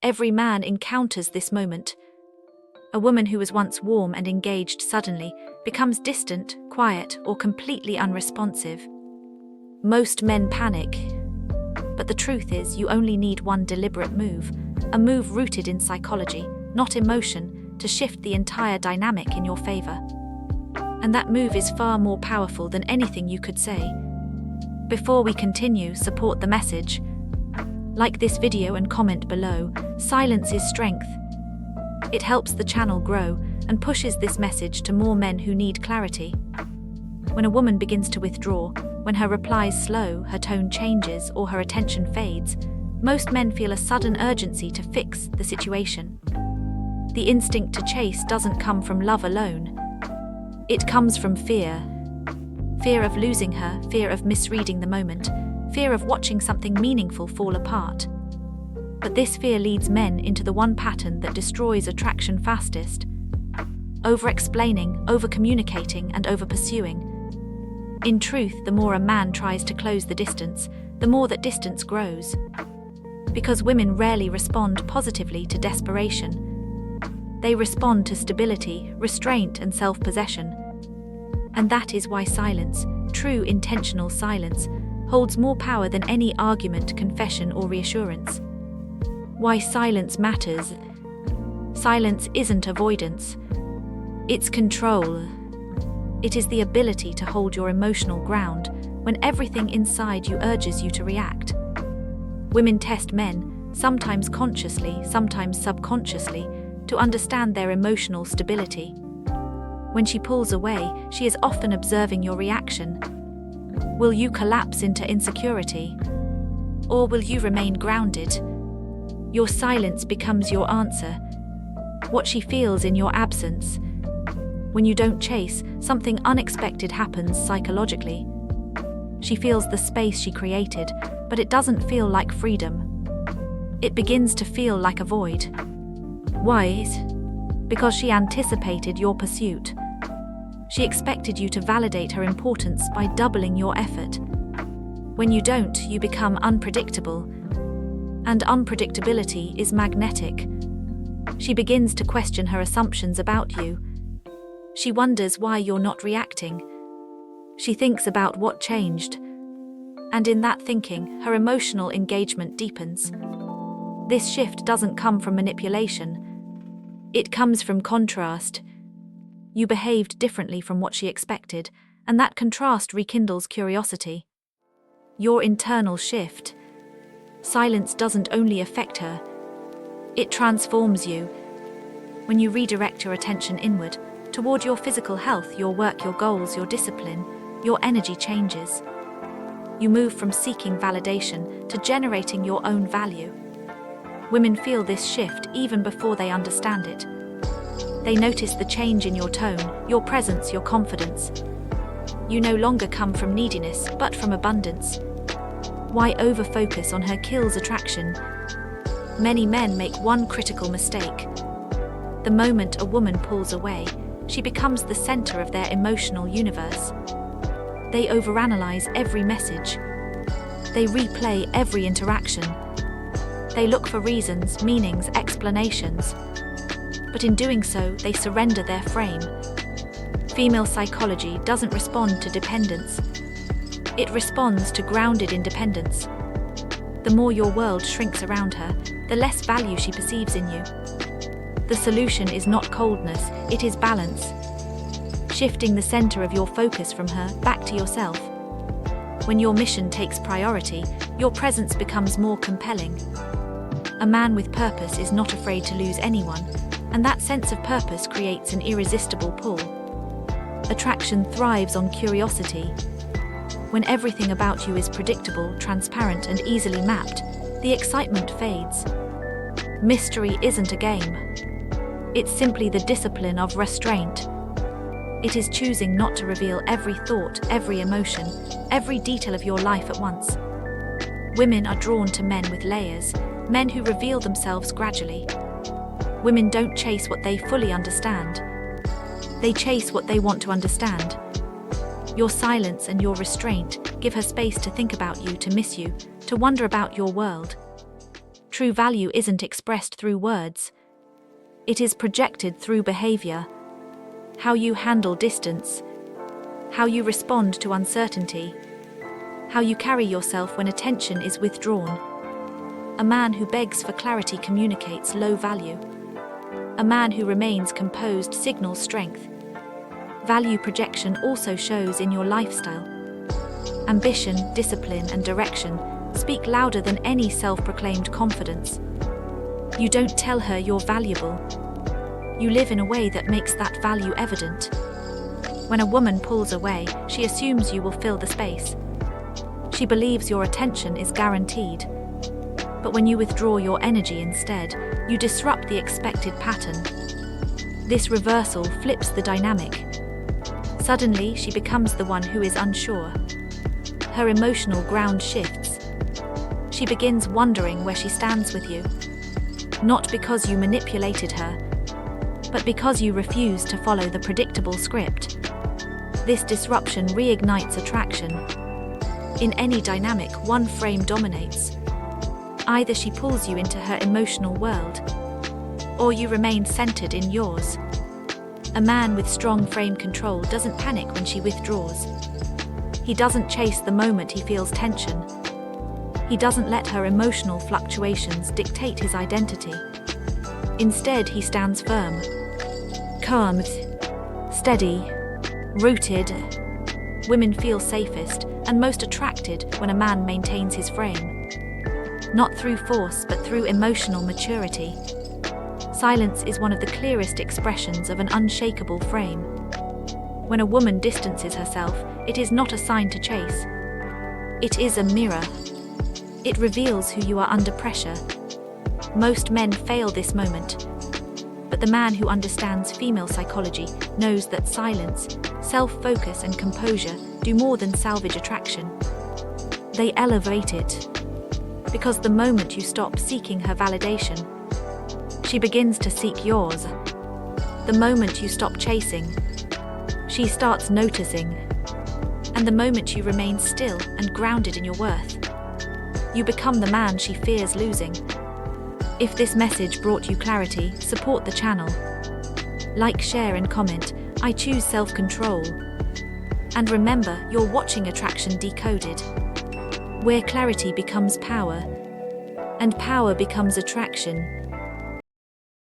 Every man encounters this moment. A woman who was once warm and engaged suddenly becomes distant, quiet, or completely unresponsive. Most men panic, but the truth is you only need one deliberate move, a move rooted in psychology, not emotion, to shift the entire dynamic in your favor. And that move is far more powerful than anything you could say. Before we continue, support the message. Like this video and comment below. Silence is strength. It helps the channel grow and pushes this message to more men who need clarity. When a woman begins to withdraw, when her replies slow, her tone changes, or her attention fades, most men feel a sudden urgency to fix the situation. The instinct to chase doesn't come from love alone. It comes from fear. Fear of losing her, fear of misreading the moment, fear of watching something meaningful fall apart. But this fear leads men into the one pattern that destroys attraction fastest: over-explaining, over-communicating, and over-pursuing. In truth, the more a man tries to close the distance, the more that distance grows. Because women rarely respond positively to desperation. They respond to stability, restraint, and self-possession. And that is why silence, true intentional silence, holds more power than any argument, confession, or reassurance. Why silence matters. Silence isn't avoidance. It's control. It is the ability to hold your emotional ground when everything inside you urges you to react. Women test men, sometimes consciously, sometimes subconsciously, to understand their emotional stability. When she pulls away, she is often observing your reaction. Will you collapse into insecurity? Or will you remain grounded? Your silence becomes your answer. What she feels in your absence. When you don't chase, something unexpected happens psychologically. She feels the space she created, but it doesn't feel like freedom. It begins to feel like a void. Why? Because she anticipated your pursuit. She expected you to validate her importance by doubling your effort. When you don't, you become unpredictable. And unpredictability is magnetic. She begins to question her assumptions about you. She wonders why you're not reacting. She thinks about what changed. And in that thinking, her emotional engagement deepens. This shift doesn't come from manipulation. It comes from contrast. You behaved differently from what she expected, and that contrast rekindles curiosity. Your internal shift. Silence doesn't only affect her, it transforms you. When you redirect your attention inward, toward your physical health, your work, your goals, your discipline, your energy changes. You move from seeking validation to generating your own value. Women feel this shift even before they understand it. They notice the change in your tone, your presence, your confidence. You no longer come from neediness, but from abundance. Why over-focus on her kills attraction? Many men make one critical mistake. The moment a woman pulls away, she becomes the center of their emotional universe. They overanalyze every message. They replay every interaction. They look for reasons, meanings, explanations. But in doing so, they surrender their frame. Female psychology doesn't respond to dependence. It responds to grounded independence. The more your world shrinks around her, the less value she perceives in you. The solution is not coldness, it is balance. Shifting the center of your focus from her back to yourself. When your mission takes priority, your presence becomes more compelling. A man with purpose is not afraid to lose anyone, and that sense of purpose creates an irresistible pull. Attraction thrives on curiosity. When everything about you is predictable, transparent, and easily mapped, the excitement fades. Mystery isn't a game. It's simply the discipline of restraint. It is choosing not to reveal every thought, every emotion, every detail of your life at once. Women are drawn to men with layers, men who reveal themselves gradually. Women don't chase what they fully understand. They chase what they want to understand. Your silence and your restraint give her space to think about you, to miss you, to wonder about your world. True value isn't expressed through words. It is projected through behavior. How you handle distance, how you respond to uncertainty, how you carry yourself when attention is withdrawn. A man who begs for clarity communicates low value. A man who remains composed signals strength. Value projection also shows in your lifestyle. Ambition, discipline, and direction speak louder than any self-proclaimed confidence. You don't tell her you're valuable. You live in a way that makes that value evident. When a woman pulls away, she assumes you will fill the space. She believes your attention is guaranteed. But when you withdraw your energy instead, you disrupt the expected pattern. This reversal flips the dynamic. Suddenly, she becomes the one who is unsure. Her emotional ground shifts. She begins wondering where she stands with you. Not because you manipulated her, but because you refuse to follow the predictable script. This disruption reignites attraction. In any dynamic, one frame dominates. Either she pulls you into her emotional world, or you remain centered in yours. A man with strong frame control doesn't panic when she withdraws. He doesn't chase the moment he feels tension. He doesn't let her emotional fluctuations dictate his identity. Instead, he stands firm, calm, steady, rooted. Women feel safest and most attracted when a man maintains his frame. Not through force, but through emotional maturity. Silence is one of the clearest expressions of an unshakable frame. When a woman distances herself, it is not a sign to chase. It is a mirror. It reveals who you are under pressure. Most men fail this moment. But the man who understands female psychology knows that silence, self-focus, and composure do more than salvage attraction. They elevate it. Because the moment you stop seeking her validation, she begins to seek yours. The moment you stop chasing, she starts noticing. And the moment you remain still and grounded in your worth, you become the man she fears losing. If this message brought you clarity, support the channel. Like, share, and comment. I choose self-control. And remember, you're watching Attraction Decoded, where clarity becomes power, and power becomes attraction.